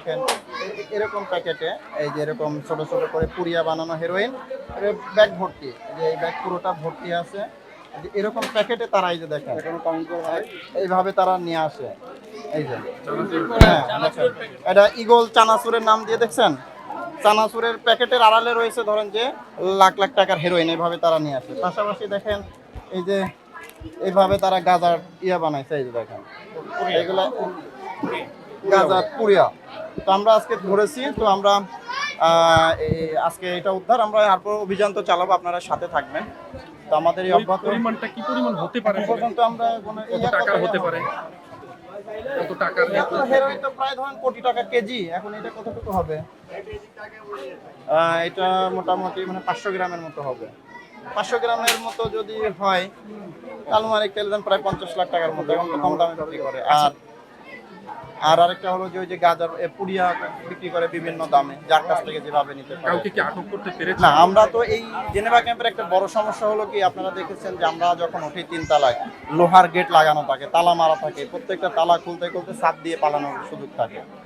দেখেন এরকম প্যাকেটে এই যে এরকম ছোট ছোট করে পুড়িয়া বানানো হেরোইন ব্যাগ ভর্তি, যে এই ব্যাগ পুরোটা ভর্তি আছে। এরকম প্যাকেটে তারা এই যে দেখেন এইভাবে তারা নিয়ে আসে। এই যে হ্যাঁ দেখেন, এটা ইগল চানাচুরের নাম দিয়ে দেখছেন, চানাচুরের প্যাকেটের আড়ালে রয়েছে ধরেন যে লাখ লাখ টাকার হেরোইন, এইভাবে তারা নিয়ে আসে। পাশাপাশি দেখেন এই যে এইভাবে তারা গাঁজার বানাইছে, এই যে দেখেন এইগুলা গাঁজার পুরিয়া। তো আমরা আজকে ধরেছি, তো আমরা আজকে এটা উদ্ধার, আমরা তারপর অভিযান তো চালাবো, আপনারা সাথে থাকবেন। তো আমাদের এই অব্যাহত পরিমাণটা কি পরিমাণ হতে পারে পর্যন্ত আমরা কত টাকার হতে পারে, কত টাকার হেরোইন তো প্রায় ধরেন কোটি টাকা কেজি, এখন এটা কতটুকু হবে, এটা মোটামুটি মানে 500 গ্রামের মতো হবে। 500 গ্রামের মতো যদি হয় আনুমানিক তেল প্রায় 50 লাখ টাকার মতো, এখন তো কম দামে বিক্রি করে। আর আরেকটা হলো যে ওই যে গাজার পুড়িয়া বিক্রি করে বিভিন্ন দামে, যার কাছ থেকে যেভাবে নিতে পারে। কাউকে কি আটক করতে পেরেছে? না, আমরা তো এই জেনেভা ক্যাম্পের একটা বড় সমস্যা হলো কি, আপনারা দেখেছেন যে আমরা যখন উঠি 3 তলায় লোহার গেট লাগানো থাকে, তালা মারা থাকে, প্রত্যেকটা তালা খুলতে খুলতে ছাদ দিয়ে পালানোর সুযোগ থাকে।